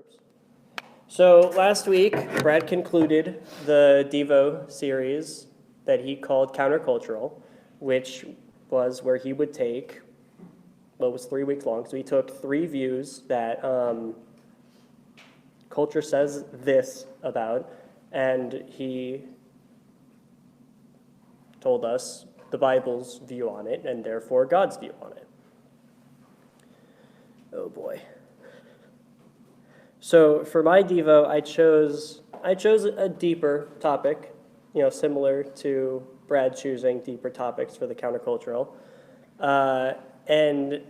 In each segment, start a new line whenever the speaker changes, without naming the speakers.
groups. So last week, Brad concluded the Devo series that he called Countercultural, which was where he would take, well, it was 3 weeks long, so he took 3 views that culture says this about, and he told us the Bible's view on it, and therefore God's view on it. Oh boy. So for my Devo, I chose a deeper topic, similar to Brad choosing deeper topics for the countercultural. And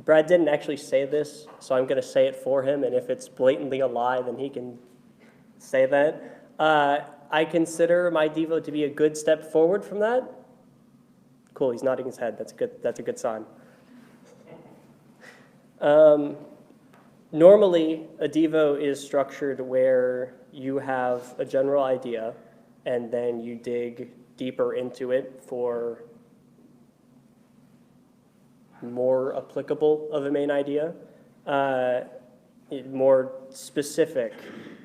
Brad didn't actually say this, so I'm going to say it for him, and if it's blatantly a lie, then he can say that. I consider my Devo to be a good step forward from that. Cool, he's nodding his head. That's a good sign. Normally, a Devo is structured where you have a general idea, and then you dig deeper into it for more applicable of a main idea, more specific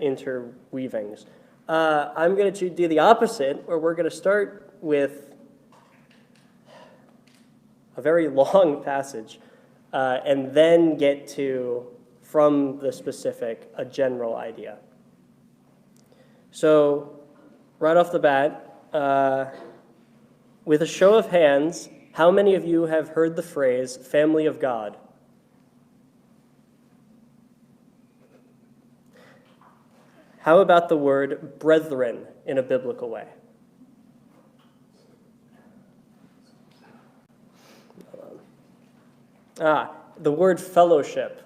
interweavings. I'm going to do the opposite, where we're going to start with a very long passage, and then get to, from the specific, a general idea. So, right off the bat, with a show of hands, how many of you have heard the phrase, family of God? How about the word brethren in a biblical way? The word fellowship.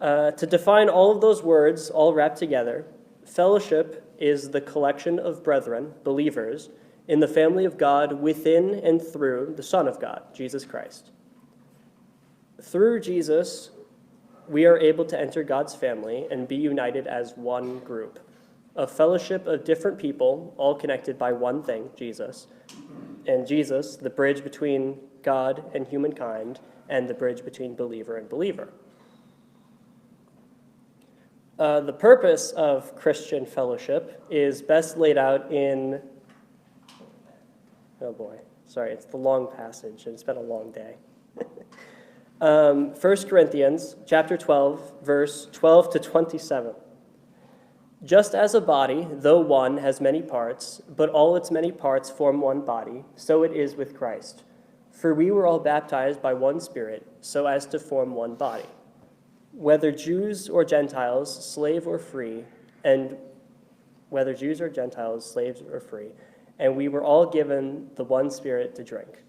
To define all of those words, all wrapped together, fellowship is the collection of brethren, believers, in the family of God within and through the Son of God, Jesus Christ. Through Jesus, we are able to enter God's family and be united as one group, a fellowship of different people, all connected by one thing, Jesus. And Jesus, the bridge between God and humankind, and the bridge between believer and believer. The purpose of Christian fellowship is best laid out in, oh boy, sorry, it's the long passage, and it's been a long day. 1 Corinthians chapter 12, verse 12 to 27. Just as a body, though one, has many parts, but all its many parts form one body, so it is with Christ. For we were all baptized by one Spirit, so as to form one body. Whether Jews or Gentiles, slave or free, and whether Jews or Gentiles, slaves or free, and we were all given the one Spirit to drink.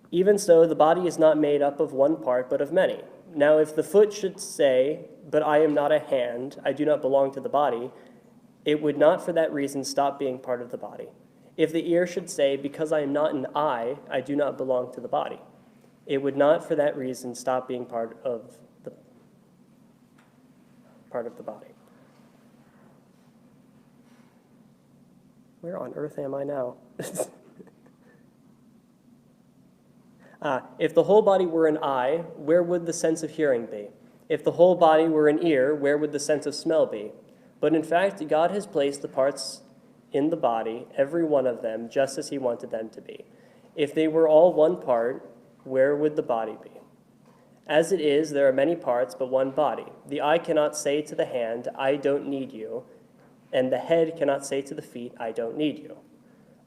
Even so, the body is not made up of one part, but of many. Now, if the foot should say, "But I am not a hand, I do not belong to the body," it would not for that reason stop being part of the body. If the ear should say, "Because I am not an eye, I do not belong to the body," it would not for that reason stop being part of the body. Where on earth am I now? If the whole body were an eye, where would the sense of hearing be? If the whole body were an ear, where would the sense of smell be? But in fact, God has placed the parts in the body, every one of them, just as he wanted them to be. If they were all one part, where would the body be? As it is, there are many parts, but one body. The eye cannot say to the hand, "I don't need you," and the head cannot say to the feet, "I don't need you."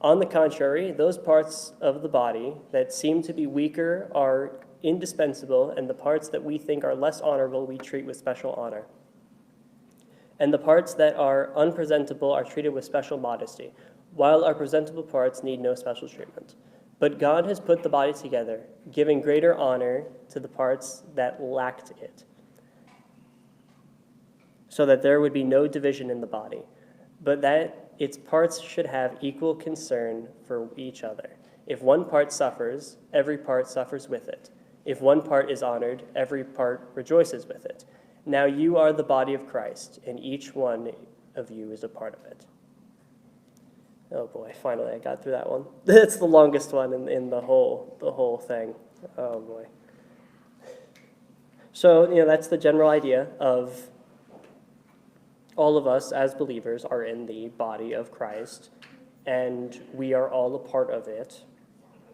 On the contrary, those parts of the body that seem to be weaker are indispensable, and the parts that we think are less honorable we treat with special honor. And the parts that are unpresentable are treated with special modesty, while our presentable parts need no special treatment. But God has put the body together, giving greater honor to the parts that lacked it, so that there would be no division in the body, but that its parts should have equal concern for each other. If one part suffers, every part suffers with it. If one part is honored, every part rejoices with it. Now you are the body of Christ, and each one of you is a part of it. Oh boy, finally I got through that one. It's the longest one in the whole thing. Oh boy. So, that's the general idea of all of us as believers are in the body of Christ, and we are all a part of it,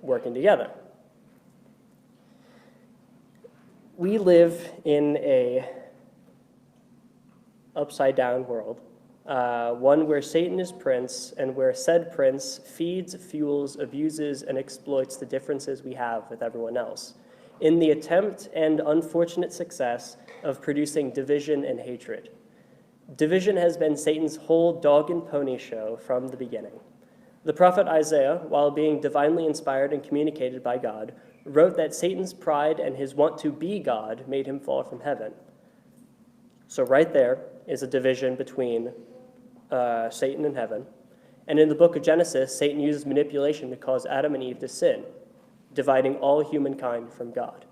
working together. We live in a upside-down world, one where Satan is prince, and where said prince feeds, fuels, abuses, and exploits the differences we have with everyone else, in the attempt and unfortunate success of producing division and hatred. Division has been Satan's whole dog and pony show from the beginning. The prophet Isaiah, while being divinely inspired and communicated by God, wrote that Satan's pride and his want to be God made him fall from heaven. So right there is a division between Satan and heaven. And in the book of Genesis, Satan uses manipulation to cause Adam and Eve to sin, dividing all humankind from God.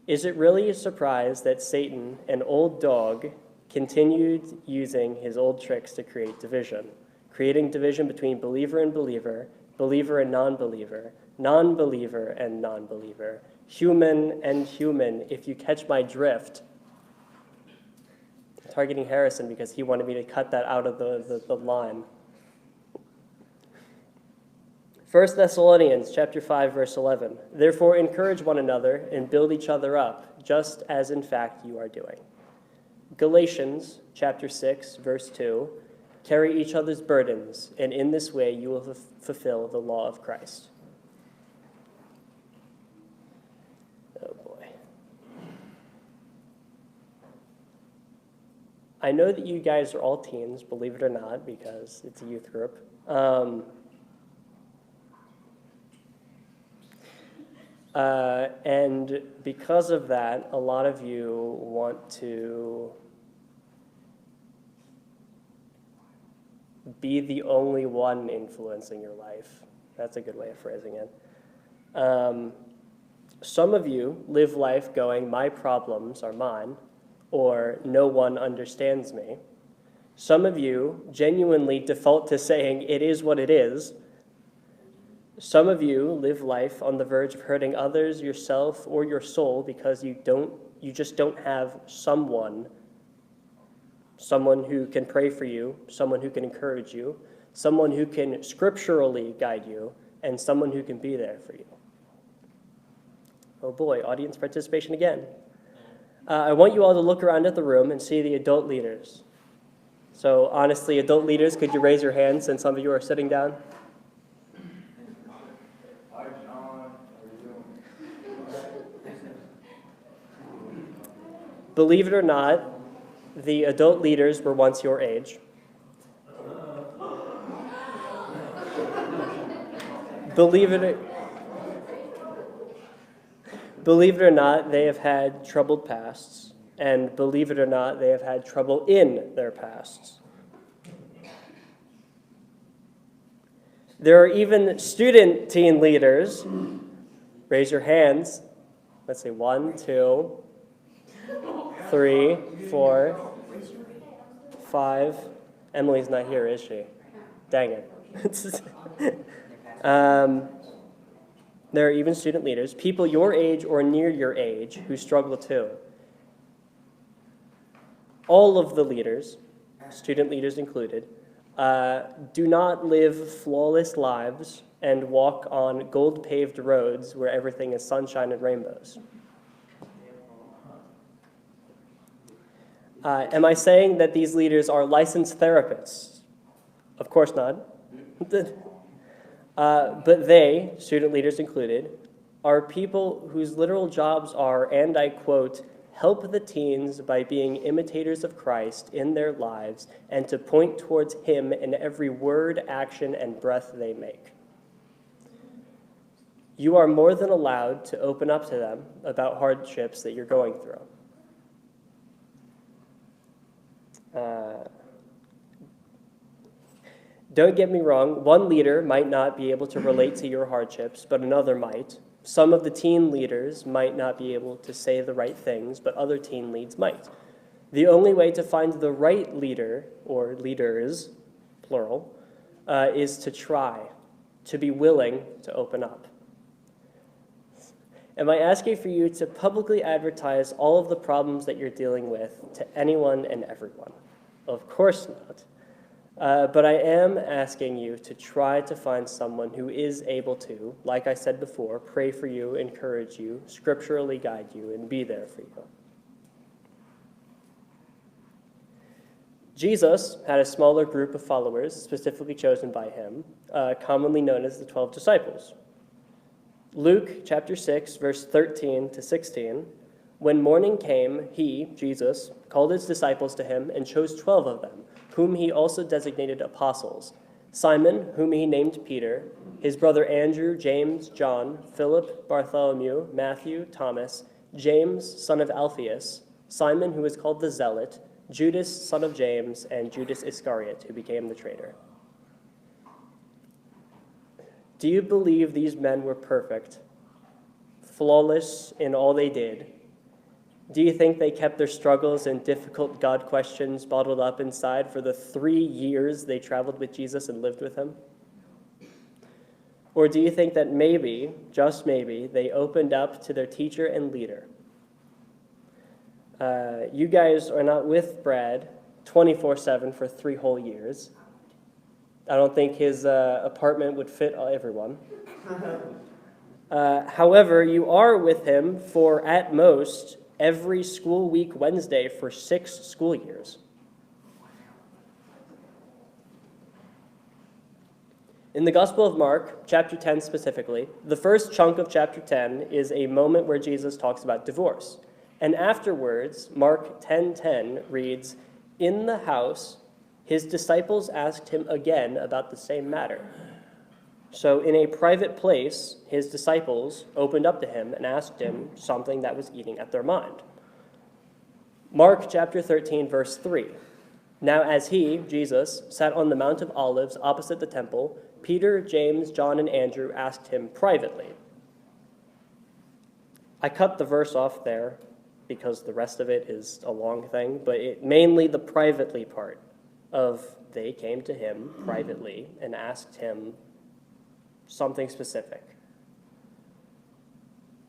Is it really a surprise that Satan, an old dog, continued using his old tricks to create division, creating division between believer and believer, believer and non-believer, non-believer and non-believer, human and human, if you catch my drift? Targeting Harrison because he wanted me to cut that out of the line. 1 Thessalonians chapter 5, verse 11. Therefore encourage one another and build each other up, just as in fact you are doing. Galatians chapter 6, verse 2. Carry each other's burdens, and in this way you will fulfill the law of Christ. Oh boy. I know that you guys are all teens, believe it or not, because it's a youth group. And because of that, a lot of you want to be the only one influencing your life. That's a good way of phrasing it. Some of you live life going, my problems are mine, or no one understands me. Some of you genuinely default to saying, it is what it is. Some of you live life on the verge of hurting others, yourself, or your soul because you just don't have someone who can pray for you, someone who can encourage you, someone who can scripturally guide you, and someone who can be there for you. Oh boy, audience participation again. I want you all to look around at the room and see the adult leaders. So honestly, adult leaders, could you raise your hands since some of you are sitting down? Believe it or not, the adult leaders were once your age. Believe it or not, they have had troubled pasts, and believe it or not, they have had trouble in their pasts. There are even student teen leaders. Raise your hands. Let's see, 1, 2, 3, 4, 5. Emily's not here, is she? Dang it. There are even student leaders, people your age or near your age, who struggle too. All of the leaders, student leaders included, do not live flawless lives and walk on gold-paved roads where everything is sunshine and rainbows. Am I saying that these leaders are licensed therapists? Of course not. But they, student leaders included, are people whose literal jobs are, and I quote, help the teens by being imitators of Christ in their lives and to point towards him in every word, action, and breath they make. You are more than allowed to open up to them about hardships that you're going through. Don't get me wrong, one leader might not be able to relate to your hardships, but another might. Some of the teen leaders might not be able to say the right things, but other teen leads might. The only way to find the right leader, or leaders, plural, is to try, to be willing to open up. Am I asking for you to publicly advertise all of the problems that you're dealing with to anyone and everyone? Of course not. But I am asking you to try to find someone who is able to, like I said before, pray for you, encourage you, scripturally guide you, and be there for you. Jesus had a smaller group of followers, specifically chosen by him, commonly known as the 12 disciples. Luke chapter 6, verse 13 to 16, when morning came, he, Jesus, called his disciples to him and chose 12 of them, whom he also designated apostles. Simon, whom he named Peter, his brother Andrew, James, John, Philip, Bartholomew, Matthew, Thomas, James, son of Alphaeus, Simon, who was called the Zealot, Judas, son of James, and Judas Iscariot, who became the traitor. Do you believe these men were perfect, flawless in all they did? Do you think they kept their struggles and difficult God questions bottled up inside for the 3 years they traveled with Jesus and lived with him? Or do you think that maybe, just maybe, they opened up to their teacher and leader? You guys are not with Brad 24/7 for 3 whole years. I don't think his apartment would fit everyone. However, you are with him for, at most, every school week Wednesday for 6 school years. In the Gospel of Mark, chapter 10 specifically, the first chunk of chapter 10 is a moment where Jesus talks about divorce. And afterwards, Mark 10:10 reads, "In the house, his disciples asked him again about the same matter." So in a private place, his disciples opened up to him and asked him something that was eating at their mind. Mark chapter 13, verse 3. Now as he, Jesus, sat on the Mount of Olives opposite the temple, Peter, James, John, and Andrew asked him privately. I cut the verse off there because the rest of it is a long thing, but mainly the privately part of they came to him privately and asked him something specific.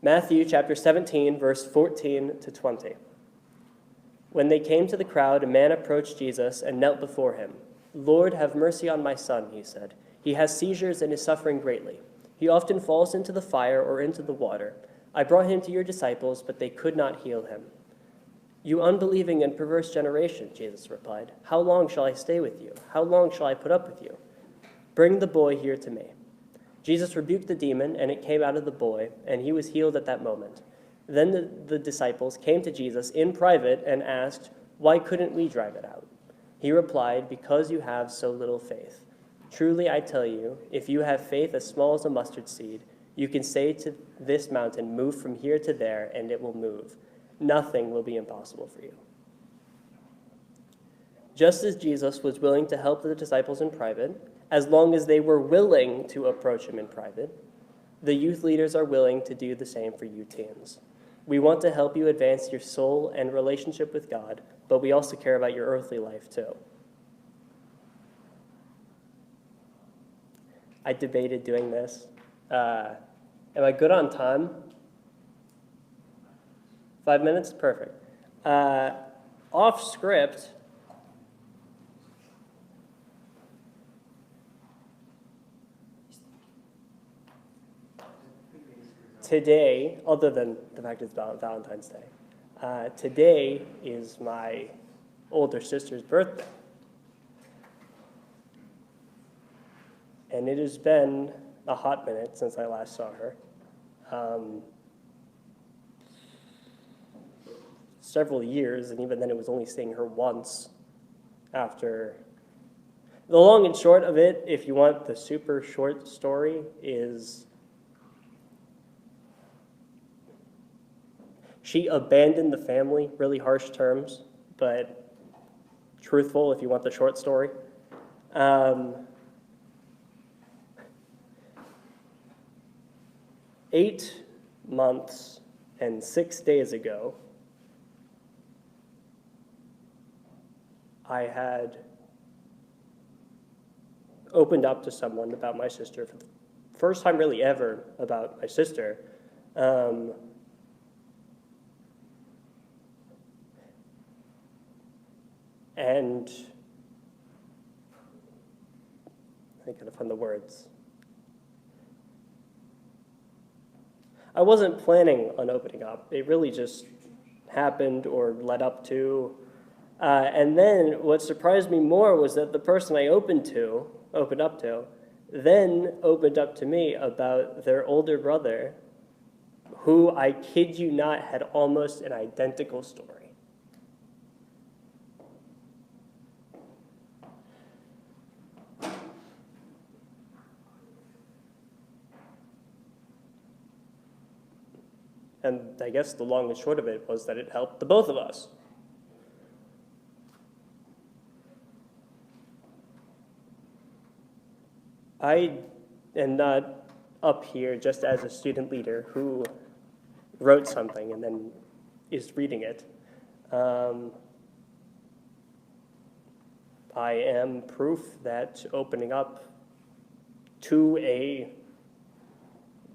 Matthew chapter 17, verse 14 to 20. When they came to the crowd, a man approached Jesus and knelt before him. "Lord, have mercy on my son," he said. "He has seizures and is suffering greatly. He often falls into the fire or into the water. I brought him to your disciples, but they could not heal him." "You unbelieving and perverse generation," Jesus replied, "how long shall I stay with you? How long shall I put up with you? Bring the boy here to me." Jesus rebuked the demon, and it came out of the boy, and he was healed at that moment. Then the disciples came to Jesus in private and asked, "Why couldn't we drive it out?" He replied, "Because you have so little faith. Truly I tell you, if you have faith as small as a mustard seed, you can say to this mountain, 'Move from here to there,' and it will move. Nothing will be impossible for you." Just as Jesus was willing to help the disciples in private, as long as they were willing to approach him in private, the youth leaders are willing to do the same for you teens. We want to help you advance your soul and relationship with God, but we also care about your earthly life too. I debated doing this. Am I good on time? 5 minutes? Perfect. Off script, today, other than the fact it's Valentine's Day, today is my older sister's birthday. And it has been a hot minute since I last saw her. Several years, and even then it was only seeing her once after. The long and short of it, if you want the super short story, is she abandoned the family, really harsh terms, but truthful if you want the short story. 8 months and 6 days ago, I had opened up to someone about my sister for the first time really ever about my sister, Um, and I gotta find the words. I wasn't planning on opening up. It really just happened or led up to. And then what surprised me more was that the person I opened up to, then opened up to me about their older brother, who, I kid you not, had almost an identical story. And I guess the long and short of it was that it helped the both of us. I am not up here just as a student leader who wrote something and then is reading it. I am proof that opening up to a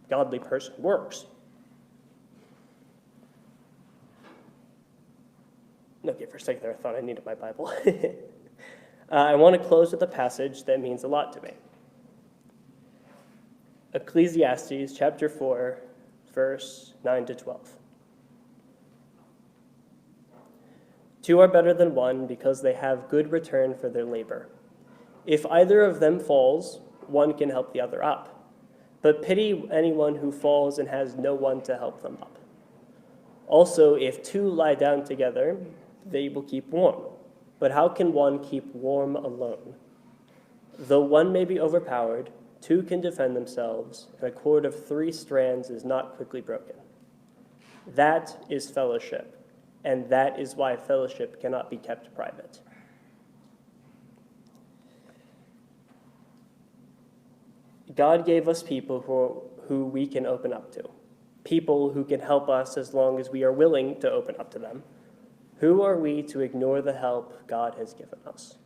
godly person works. Okay, for a second there, I thought I needed my Bible. I want to close with a passage that means a lot to me. Ecclesiastes chapter 4, verse 9 to 12. Two are better than one because they have good return for their labor. If either of them falls, one can help the other up. But pity anyone who falls and has no one to help them up. Also, if two lie down together, they will keep warm. But how can one keep warm alone? Though one may be overpowered, two can defend themselves, and a cord of 3 strands is not quickly broken. That is fellowship, and that is why fellowship cannot be kept private. God gave us people who we can open up to, people who can help us as long as we are willing to open up to them. Who are we to ignore the help God has given us?